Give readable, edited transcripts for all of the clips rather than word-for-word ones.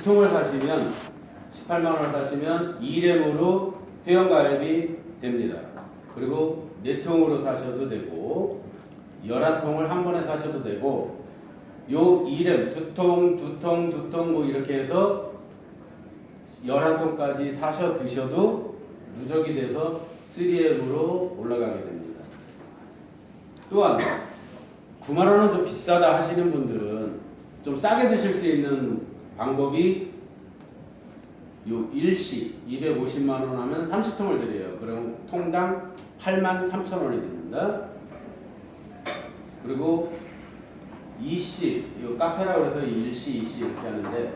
통을 사시면 18만 원을 사시면 2렘으로 회원가입이 됩니다. 그리고 4통으로 사셔도 되고 11통을 한 번에 사셔도 되고 요 2렘 2통 뭐 이렇게 해서 11통까지 사셔 드셔도 누적이 돼서 3M으로 올라가게 됩니다. 또한 9만 원은 좀 비싸다 하시는 분들은 좀 싸게 드실 수 있는 방법이 요 일시 250만 원 하면 30통을 드려요. 그럼 통당 8만 3천 원이 됩니다. 그리고 이시, 요 카페라고 해서 일시, 이시 이렇게 하는데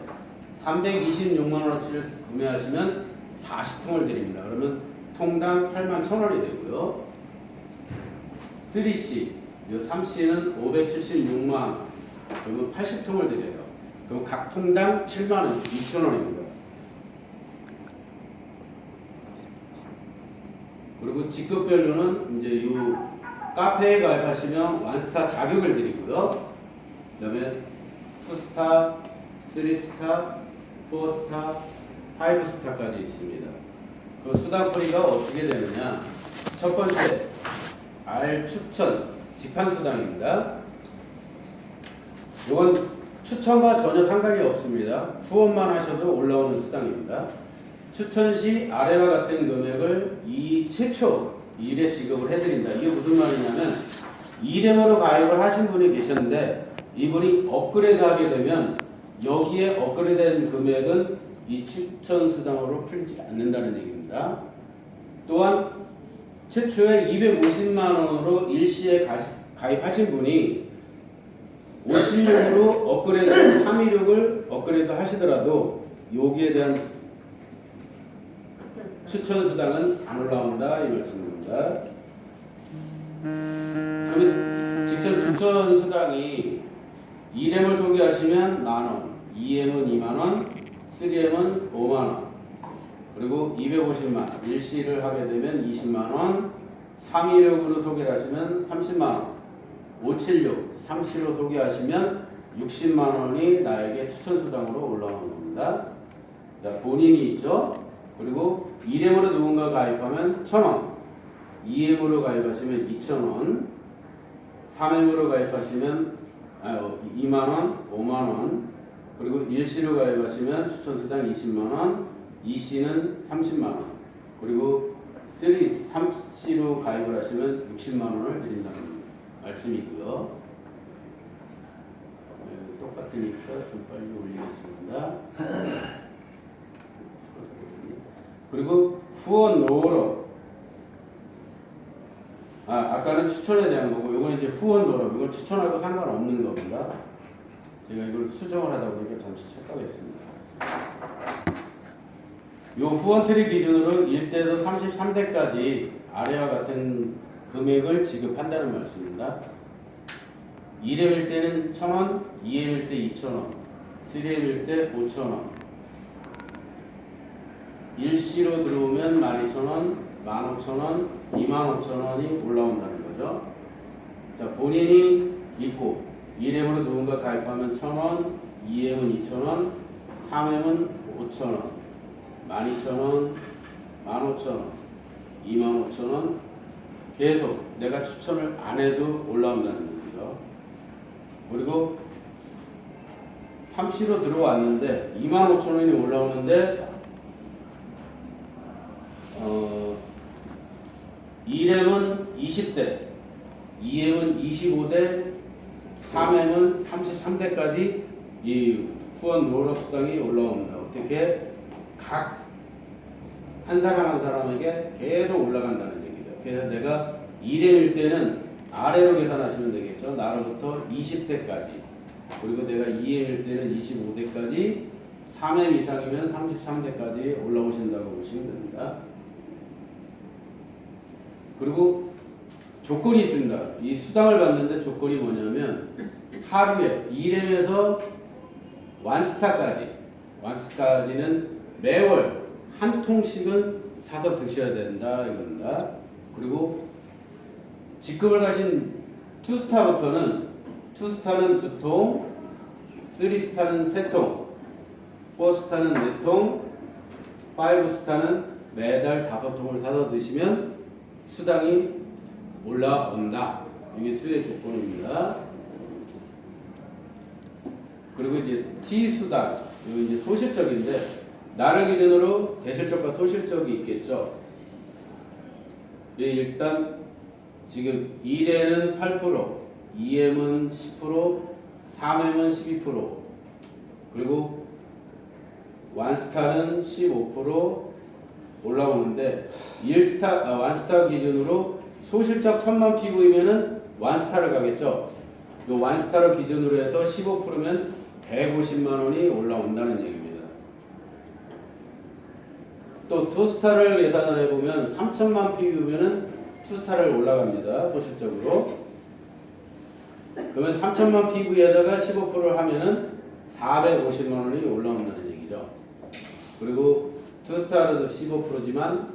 326만 원어치를 구매하시면 40통을 드립니다. 그러면 통당 8만 1천 원이 되고요. 3C, 요 3C는 576만 원, 그러면 80통을 드려요. 그럼 각 통당 7만 원, 2천 원입니다. 그리고 직급별로는 이제 요 카페에 가입하시면 원스타 자격을 드리고요. 그 다음에 2스타, 3스타, 4스타, 5스타까지 있습니다. 그 수당거리가 어떻게 되느냐. 첫 번째, R 추천, 직판수당입니다. 이건 추천과 전혀 상관이 없습니다. 후원만 하셔도 올라오는 수당입니다. 추천 시 아래와 같은 금액을 최초 1회 지급을 해드린다. 이게 무슨 말이냐면 2렘으로 가입을 하신 분이 계셨는데 이분이 업그레이드 하게 되면 여기에 업그레이드된 금액은 이 추천 수당으로 풀지 않는다는 얘기입니다. 또한 최초에 250만 원으로 일시에 가입하신 분이 576으로 업그레이드 316을 업그레이드 하시더라도 여기에 대한 추천 수당은 안 올라온다 이 말씀입니다. 그러면 직접 추천 수당이 2렘을 소개하시면 만원, 2M은 2만원, 3M은 5만원, 그리고 250만, 일시를 하게 되면 20만원, 316으로 소개를 하시면 30만원, 576, 37로 소개하시면 60만원이 나에게 추천수당으로 올라오는 겁니다. 자, 본인이 있죠. 그리고 2렘으로 누군가 가입하면 1,000원, 2M으로 가입하시면 2,000원, 3M으로 가입하시면 2만원, 5만원, 그리고 일시로 가입하시면 추천수당 20만원, 2C는 30만원, 그리고 3C로 가입을 하시면 60만원을 드린다는 말씀이고요. 똑같으니까 좀 빨리 올리겠습니다. 그리고 후원 노력. 아까는 추천에 대한 거고, 이건 이제 후원 노력. 이건 추천하고 상관없는 겁니다. 제가 이걸 수정을 하다 보니까 잠시 착각했습니다. 이 후원 트리 기준으로 1대에서 33대까지 아래와 같은 금액을 지급한다는 말씀입니다. 2렘일 때는 1,000원, 2M일 때 2,000원, 3M일 때 5,000원, 일시로 들어오면 12,000원, 15,000원, 25,000원이 올라온다는 거죠. 자, 본인이 있고 2렘으로 누군가 가입하면 1,000원, 2M은 2,000원, 3M은 5,000원, 12,000원, 15,000원, 25,000원 계속 내가 추천을 안 해도 올라온다는 거죠. 그리고 3C로 들어왔는데 25,000원이 올라오는데 2렘은 20대, 2M은 25대, 3M은 33대까지 이 후원 노력 수당이 올라옵니다. 어떻게 각 한 사람 한 사람에게 계속 올라간다는 얘기죠. 그래서 내가 2렘일 때는 아래로 계산하시면 되겠죠. 나로부터 20대까지. 그리고 내가 2M일 때는 25대까지, 3M 이상이면 33대까지 올라오신다고 보시면 됩니다. 그리고 조건이 있습니다. 이 수당을 받는데 조건이 뭐냐면 하루에 2렘에서 완스타까지는 매월 한 통씩은 사서 드셔야 된다 이겁니다. 그리고 직급을 가신 2스타부터는 2스타는 2통, 3스타는 3통, 4스타는 4통, 5스타는 매달 5통을 사서 드시면 수당이 올라온다. 이게 수혜 조건입니다. 그리고 이제 T수당, 이거 이제 소실적인데, 나를 기준으로 대실적과 소실적이 있겠죠. 일단 지금 1M은 8%, 2M은 10%, 3M은 12%, 그리고 1스타는 15% 올라오는데 1스타 기준으로 소실적 1000만 PV면은 1스타를 가겠죠. 요 1스타를 기준으로 해서 15%면 150만 원이 올라온다는 얘기입니다. 또 2스타를 계산을 해보면 3000만 PV면은 2스타를 올라갑니다. 소실적으로. 그러면 3000만 PV에다가 15%를 하면은 450만 원이 올라온다는 얘기죠. 그리고 2스타는 15%지만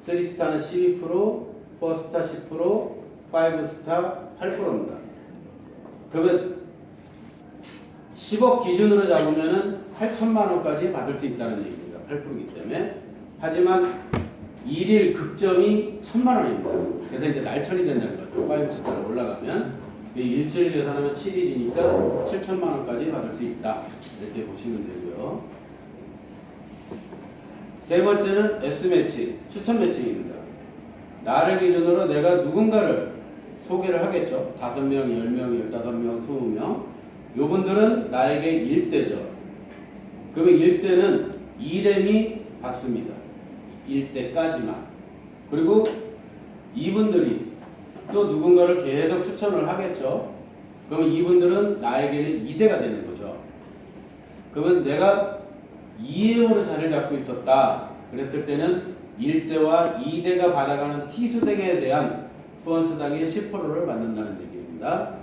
3스타는 12%, 4스타 10%, 5스타 8%입니다. 그러면 10억 기준으로 잡으면은 8천만 원까지 받을 수 있다는 얘기입니다. 8%이기 때문에. 하지만 일일 극점이 1000만 원입니다. 그래서 이제 날천이 된다는 거죠. 5스타를 올라가면 일주일 계산하면 7일이니까 7천만 원까지 받을 수 있다. 이렇게 보시면 되고요. 세 번째는 S매치, 추천 매칭입니다. 나를 기준으로 내가 누군가를 소개를 하겠죠. 5명, 10명, 15명, 20명. 요분들은 나에게 1대죠. 그러면 1대는 2렘이 받습니다. 1대까지만. 그리고 이분들이 또 누군가를 계속 추천을 하겠죠. 그러면 이분들은 나에게는 2대가 되는 거죠. 그러면 내가 2M으로 자리를 잡고 있었다. 그랬을 때는 1대와 2대가 받아가는 T수당에 대한 후원수당의 10%를 받는다는 얘기입니다.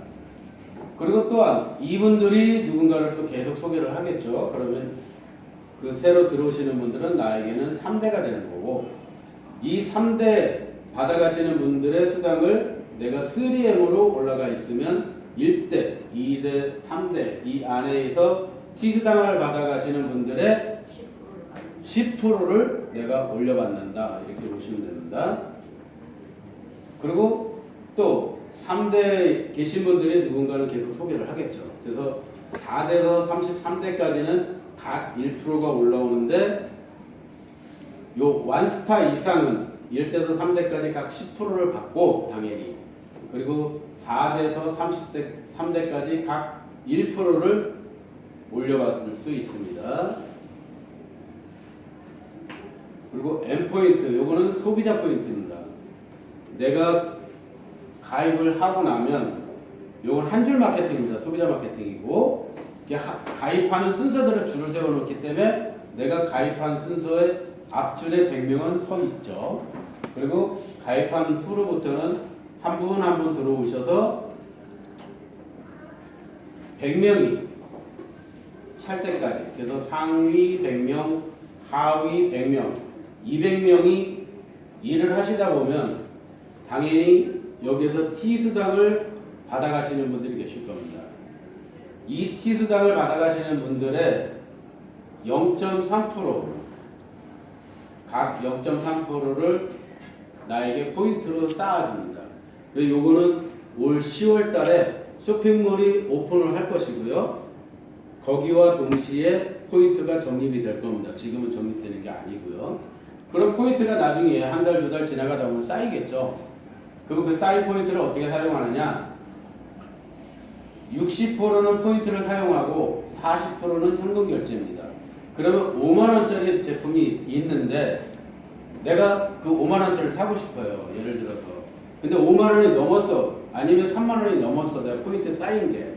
그리고 또한 이분들이 누군가를 또 계속 소개를 하겠죠. 그러면 그 새로 들어오시는 분들은 나에게는 3대가 되는 거고, 이 3대 받아가시는 분들의 수당을 내가 3M으로 올라가 있으면 1대, 2대, 3대 이 안에서 T수당을 받아가시는 분들의 10%를 내가 올려받는다. 이렇게 보시면 됩니다. 그리고 또 3대 계신 분들이 누군가는 계속 소개를 하겠죠. 그래서 4대에서 33대까지는 각 1%가 올라오는데 요 1스타 이상은 1대에서 3대까지 각 10%를 받고 당연히, 그리고 4대에서 3대까지 각 1%를 올려받을 수 있습니다. 그리고 M포인트, 요거는 소비자 포인트입니다. 내가 가입을 하고 나면 요건 한 줄 마케팅입니다. 소비자 마케팅이고, 가입하는 순서대로 줄을 세워놓기 때문에 내가 가입한 순서의 앞줄에 100명은 서 있죠. 그리고 가입한 후로부터는 한 분 한 분 들어오셔서 100명이 찰 때까지, 그래서 상위 100명, 하위 100명, 200명이 일을 하시다 보면 당연히 여기서 T수당을 받아가시는 분들이 계실 겁니다. 이 T수당을 받아가시는 분들의 0.3%, 각 0.3%를 나에게 포인트로 쌓아줍니다. 요거는 올 10월 달에 쇼핑몰이 오픈을 할 것이고요. 거기와 동시에 포인트가 적립이 될 겁니다. 지금은 적립되는 게 아니고요. 그럼 포인트가 나중에 한 달, 두 달 지나가다 보면 쌓이겠죠. 그럼 그 쌓인 포인트를 어떻게 사용하느냐? 60%는 포인트를 사용하고 40%는 현금 결제입니다. 그러면 5만원짜리 제품이 있는데 내가 그 5만원짜리를 사고 싶어요. 예를 들어서. 근데 5만원이 넘었어. 아니면 3만원이 넘었어. 내가 포인트 쌓인 게.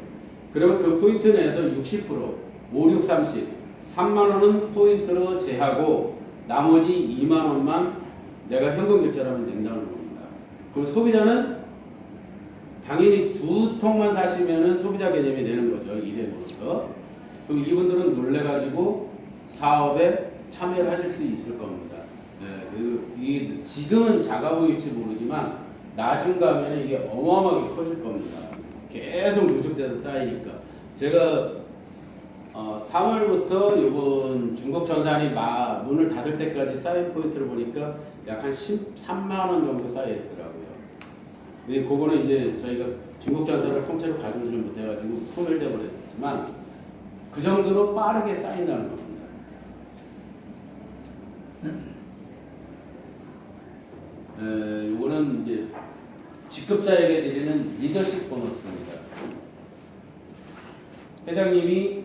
그러면 그 포인트 내에서 60%, 5, 6, 30, 3만원은 포인트로 제하고 나머지 2만원만 내가 현금 결제를 하면 된다는 겁니다. 그럼 소비자는 당연히 2통만 사시면은 소비자 개념이 되는 거죠. 2대로서. 그럼 이분들은 놀래가지고 사업에 참여를 하실 수 있을 겁니다. 네, 지금은 작아 보일지 모르지만 나중 가면 이게 어마어마하게 커질 겁니다. 계속 누적돼서 쌓이니까. 제가 3월부터 이번 중국 전산이 문을 닫을 때까지 쌓인 포인트를 보니까 약 한 13만 원 정도 쌓여 있더라고요. 근데 그거는 이제 저희가 중국 전산을 통째로 가져오지 못해가지고 소멸돼 버렸지만 그 정도로 빠르게 쌓인다는 겁니다. 이거는 이제 직급자에게 드리는 리더십 보너스입니다. 회장님이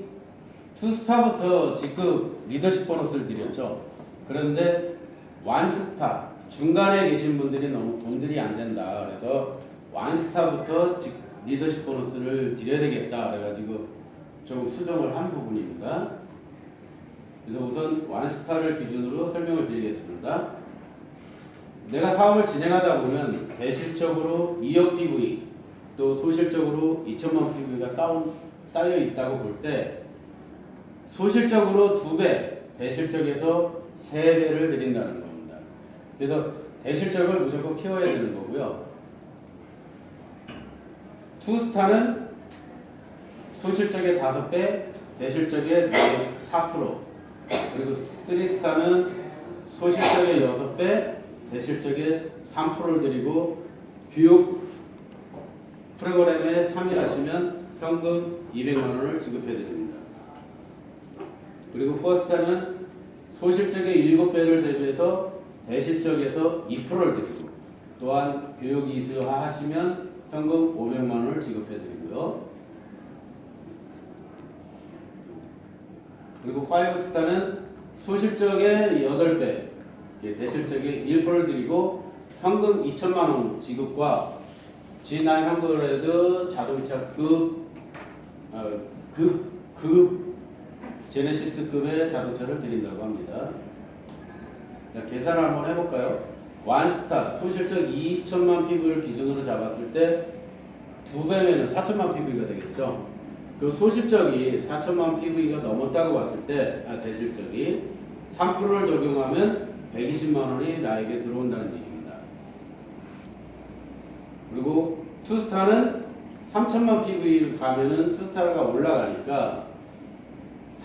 투스타부터 직급 리더십 보너스를 드렸죠. 그런데 완스타 중간에 계신 분들이 너무 돈들이 안 된다. 그래서 완스타부터 리더십 보너스를 드려야 되겠다. 그래가지고 좀 수정을 한 부분입니다. 그래서 우선 완스타를 기준으로 설명을 드리겠습니다. 내가 사업을 진행하다 보면 대실적으로 2억 PV 또 소실적으로 2천만 PV가 쌓여 있다고 볼 때 소실적으로 2배, 대실적에서 3배를 드린다는 겁니다. 그래서 대실적을 무조건 키워야 되는 거고요. 투스타는 소실적의 5배, 대실적의 4%, 그리고 3스타는 소실적의 6배, 대실적의 3%를 드리고 교육 프로그램에 참여하시면 현금 200만 원을 지급해 드립니다. 그리고 4스타는 소실적의 7배를 대비해서 대실적에서 2%를 드리고 또한 교육 이수화 하시면 현금 500만 원을 지급해 드리고요. 그리고 5스타는 소실적의 8배, 대실적의 1%를 드리고 현금 2천만 원 지급과 G9 헝그레드 자동차급 제네시스급의 자동차를 드린다고 합니다. 자, 계산을 한번 해볼까요? 완스타 소실적 2천만 PV를 기준으로 잡았을 때 2배면 4천만 PV가 되겠죠. 그 소실적이 4천만 PV가 넘었다고 봤을 때 대실적이 3%를 적용하면 120만 원이 나에게 들어온다는 얘기입니다. 그리고 투스타는 3천만 PV를 가면은 투스타가 올라가니까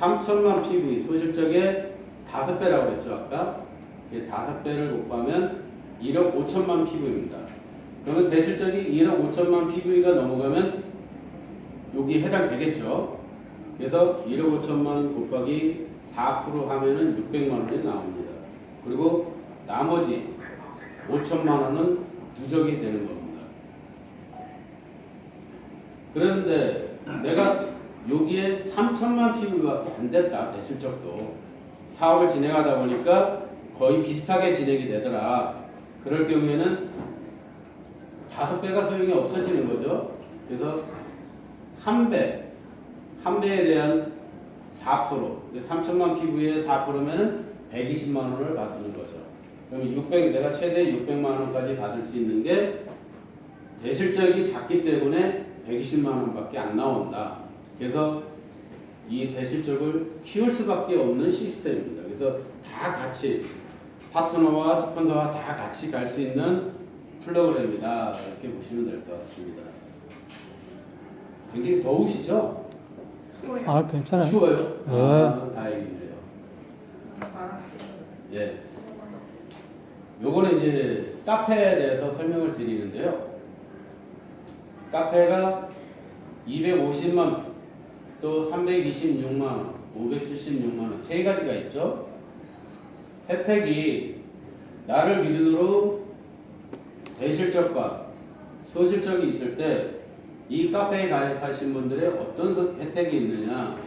3천만 PV 소실적의 5배라고 했죠 아까. 5배를 곱하면 1억 5천만 PV입니다. 그러면 대실적이 1억 5천만 PV가 넘어가면 여기 해당되겠죠. 그래서 1억 5천만 곱하기 4% 하면은 600만 원이 나옵니다. 그리고 나머지 5천만 원은 누적이 되는 겁니다. 그런데 내가 여기에 3천만 PV밖에 안 됐다. 대실적도 사업을 진행하다 보니까 거의 비슷하게 진행이 되더라. 그럴 경우에는 5배가 소용이 없어지는 거죠. 그래서 한 배에 대한 4%, 3천만 PV에 4%면 120만 원을 받는 거죠. 그러면 내가 최대 600만 원까지 받을 수 있는 게 대실적이 작기 때문에 120만 원밖에 안 나온다. 그래서 이 대실적을 키울 수밖에 없는 시스템입니다. 그래서 다 같이 파트너와 스폰서와 다 같이 갈 수 있는 프로그램이다. 이렇게 보시면 될 것 같습니다. 굉장히 더우시죠? 아, 괜찮아요. 추워요? 네. 다행이네요. 예. 요거는 이제 카페에 대해서 설명을 드리는데요. 카페가 250만 또 326만 원, 576만 원, 세 가지가 있죠. 혜택이 나를 기준으로 대실적과 소실적이 있을 때 이 카페에 가입하신 분들의 어떤 혜택이 있느냐.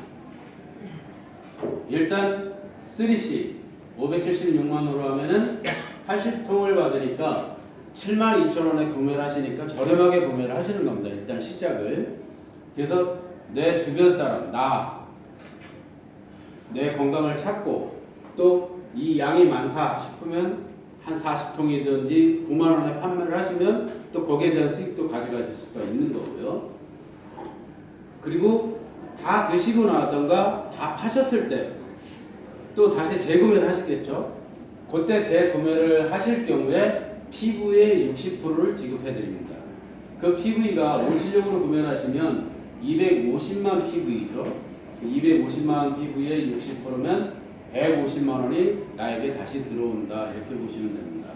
일단 3C 576만 원으로 하면은 80통을 받으니까 72,000원에 구매를 하시니까 저렴하게 구매를 하시는 겁니다. 일단 시작을. 그래서 내 주변 사람, 내 건강을 찾고 또 이 양이 많다 싶으면 한 40통이든지 9만 원에 판매를 하시면 또 거기에 대한 수익도 가져가실 수가 있는 거고요. 그리고 다 드시고 나왔던가 다 파셨을 때 또 다시 재구매를 하시겠죠. 그때 재구매를 하실 경우에 PV의 60%를 지급해 드립니다. 그 PV가 원칙적으로 구매를 하시면 250만 PV죠. 250만 원 PV의 60%면 150만 원이 나에게 다시 들어온다. 이렇게 보시면 됩니다.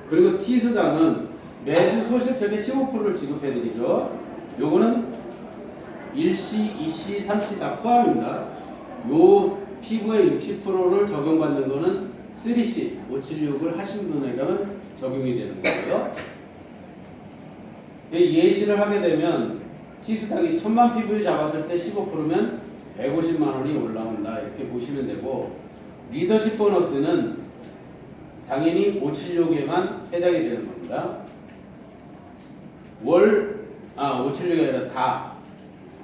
그리고 T수당은 매주 소실적인 15%를 지급해드리죠. 요거는 1시, 2시, 3시 다 포함입니다. 요 피부의 60%를 적용받는 거는 3시, 576을 하신 분에게만 적용이 되는 거고요. 예시를 하게 되면 T수당이 1000만 PV 잡았을 때 15%면 150만 원이 올라온다. 이렇게 보시면 되고, 리더십 보너스는 당연히 576에만 해당이 되는 겁니다. 576이 아니라 다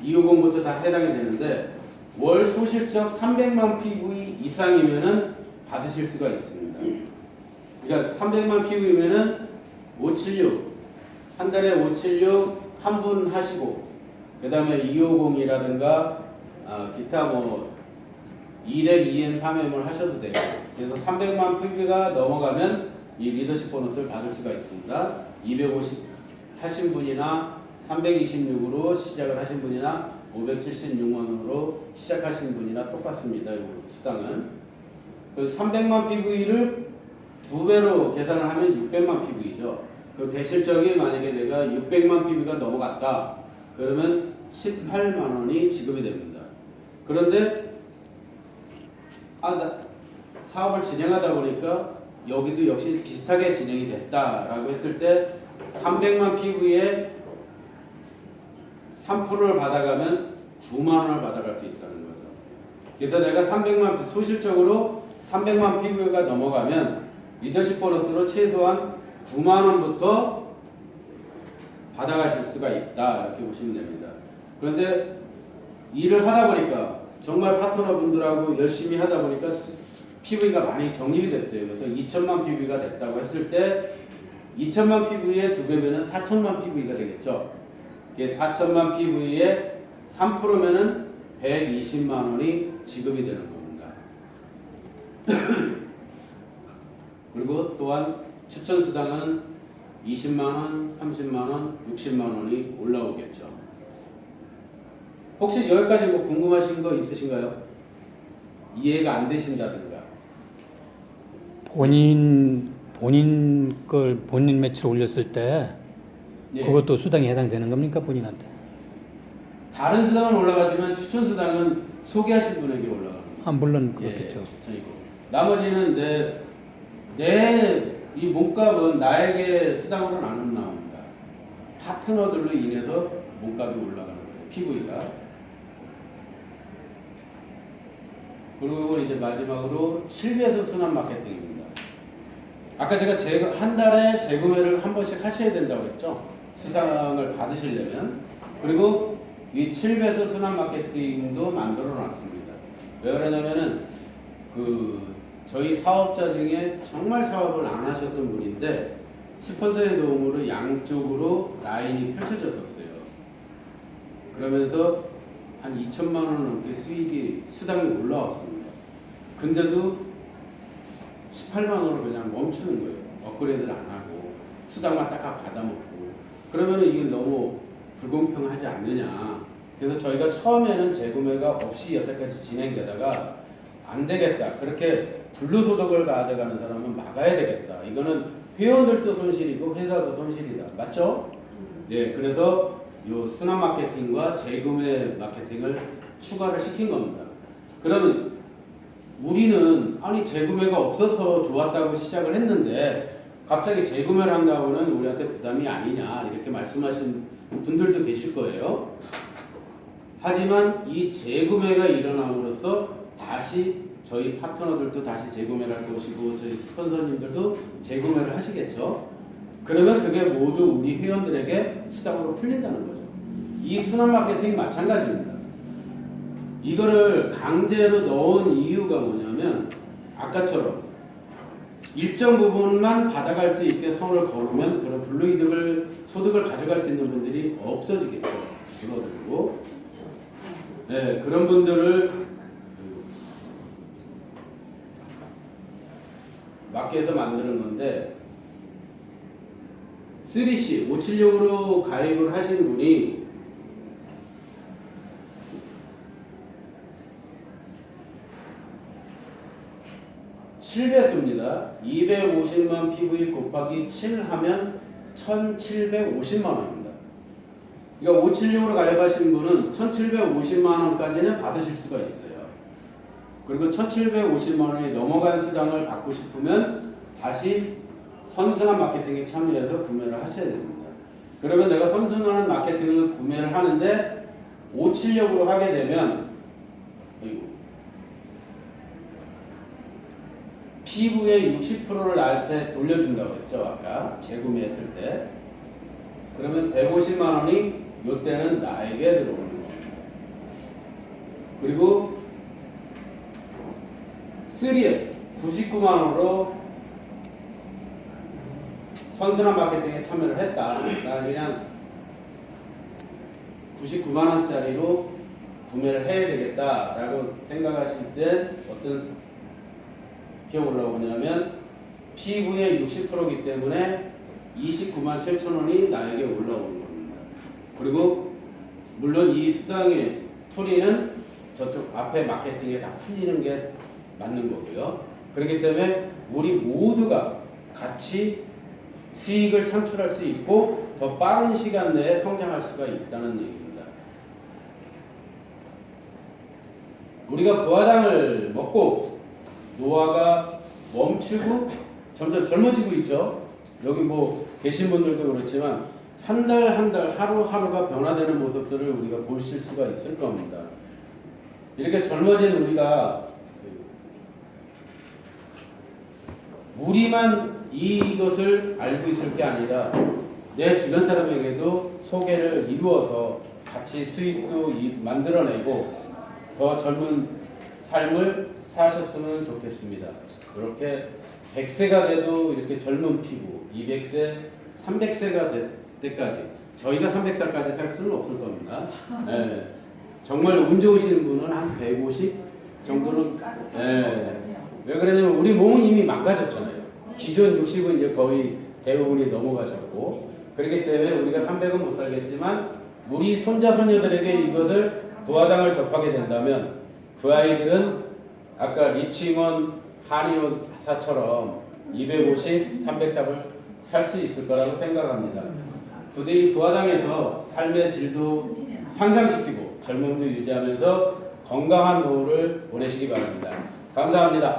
250부터 다 해당이 되는데, 월 소실적 300만 PV 이상이면은 받으실 수가 있습니다. 그러니까 300만 PV면은 576 한 달에 576 한 분 하시고, 그 다음에 250이라든가 기타 뭐 2랩, 2M, 3M을 하셔도 되고, 그래서 300만 PV가 넘어가면 이 리더십 보너스를 받을 수가 있습니다. 250 하신 분이나 326으로 시작을 하신 분이나 576만 원으로 시작하신 분이나 똑같습니다. 이 수당은. 그래서 300만 PV를 2배로 계산을 하면 600만 PV죠. 그 대실적이 만약에 내가 600만 PV가 넘어갔다. 그러면 18만 원이 지급이 됩니다. 그런데 나 사업을 진행하다 보니까 여기도 역시 비슷하게 진행이 됐다라고 했을 때 300만 PV에 3%를 받아가면 9만 원을 받아갈 수 있다는 거죠. 그래서 내가 300만 소실적으로 300만 PV가 넘어가면 리더십 보너스로 최소한 9만 원부터 받아가실 수가 있다. 이렇게 보시면 됩니다. 그런데 일을 하다 보니까 정말 파트너분들하고 열심히 하다 보니까 PV가 많이 정립이 됐어요. 그래서 2천만 PV가 됐다고 했을 때 2천만 PV의 2배면은 4천만 PV가 되겠죠. 4천만 PV에 3%면은 120만 원이 지급이 되는 겁니다. 그리고 또한 추천 수당은 20만 원, 30만 원, 60만 원이 올라오겠죠. 혹시 여기까지 뭐 궁금하신 거 있으신가요? 이해가 안 되신다든가. 본인 매출 올렸을 때 예. 그것도 수당에 해당되는 겁니까, 본인한테? 다른 수당은 올라가지만 추천 수당은 소개하신 분에게 올라갑니다. 물론 그렇겠죠. 예, 추천이고. 나머지는 내 이 몸값은 나에게 수당으로는 안 나옵니다. 파트너들로 인해서 몸값이 올라가는 거예요. PV가. 그리고 이제 마지막으로 7배수 순환 마케팅입니다. 아까 제가 한 달에 재구매를 한 번씩 하셔야 된다고 했죠. 수당을 받으시려면. 그리고 이 7배수 순환 마케팅도 만들어 놨습니다. 왜 그러냐면은 저희 사업자 중에 정말 사업을 안 하셨던 분인데 스폰서의 도움으로 양쪽으로 라인이 펼쳐졌었어요. 그러면서 한 2천만 원 넘게 수당이 올라왔습니다. 근데도 18만 원으로 그냥 멈추는 거예요. 업그레이드를 안 하고 수당만 딱 받아먹고. 그러면 이게 너무 불공평하지 않느냐. 그래서 저희가 처음에는 재구매가 없이 여태까지 진행되다가 안 되겠다. 그렇게 불로소득을 가져가는 사람은 막아야 되겠다. 이거는 회원들도 손실이고 회사도 손실이다. 맞죠? 네, 그래서 요 순환 마케팅과 재구매 마케팅을 추가를 시킨 겁니다. 그러면 우리는 재구매가 없어서 좋았다고 시작을 했는데 갑자기 재구매를 한다고는 우리한테 부담이 아니냐 이렇게 말씀하신 분들도 계실 거예요. 하지만 이 재구매가 일어남으로써 다시 저희 파트너들도 다시 재구매를 할 것이고 저희 스폰서님들도 재구매를 하시겠죠. 그러면 그게 모두 우리 회원들에게 수당으로 풀린다는 거죠. 이 순환 마케팅이 마찬가지입니다. 이거를 강제로 넣은 이유가 뭐냐면 아까처럼 일정 부분만 받아갈 수 있게 선을 걸으면 그런 불이익을 소득을 가져갈 수 있는 분들이 없어지겠죠. 줄어들고 네, 그런 분들을 막기 위해서 만드는 건데 3C 576으로 가입을 하신 분이 7배수입니다. 250만 PV 곱하기 7 하면 1750만 원입니다. 그러니까 576으로 가입하신 분은 1750만 원까지는 받으실 수가 있어요. 그리고 1750만 원이 넘어간 수당을 받고 싶으면 다시 선순환 마케팅에 참여해서 구매를 하셔야 됩니다. 그러면 내가 선순환 마케팅을 구매를 하는데 576으로 하게 되면 PV의 60%를 날 때 돌려준다고 했죠. 아까 재구매했을 때. 그러면 150만 원이 이때는 나에게 들어오는 겁니다. 그리고 3에 99만 원으로 선순환 마케팅에 참여를 했다. 나 그냥 99만 원짜리로 구매를 해야 되겠다라고 생각하실 때 어떤 게 올라오냐면 PV의 60%이기 때문에 29만 7천 원이 나에게 올라오는 겁니다. 그리고 물론 이 수당의 풀이는 저쪽 앞에 마케팅에 다 풀리는 게 맞는 거고요. 그렇기 때문에 우리 모두가 같이 수익을 창출할 수 있고 더 빠른 시간 내에 성장할 수가 있다는 얘기입니다. 우리가 부화장을 먹고 노화가 멈추고 점점 젊어지고 있죠. 여기 뭐 계신 분들도 그렇지만 한 달 한 달 하루하루가 변화되는 모습들을 우리가 보실 수가 있을 겁니다. 이렇게 젊어진 우리가 우리만 이것을 알고 있을 게 아니라 내 주변 사람에게도 소개를 이루어서 같이 수익도 만들어내고 더 젊은 삶을 사셨으면 좋겠습니다. 이렇게 100세가 돼도 이렇게 젊은 피부, 200세, 300세가 될 때까지 저희가 300살까지 살 수는 없을 겁니다. 네. 정말 운 좋으신 분은 한 150 정도는 왜 그러냐면 우리 몸은 이미 망가졌잖아요. 기존 60은 이제 거의 대부분이 넘어가셨고 그렇기 때문에 우리가 300은 못 살겠지만 우리 손자 손녀들에게 이것을 부화장을 접하게 된다면 그 아이들은 아까 리칭원 한의원사처럼 250, 300삽을 살 수 있을 거라고 생각합니다. 부디 이 부화장에서 삶의 질도 향상시키고 젊음도 유지하면서 건강한 노후를 보내시기 바랍니다. 감사합니다.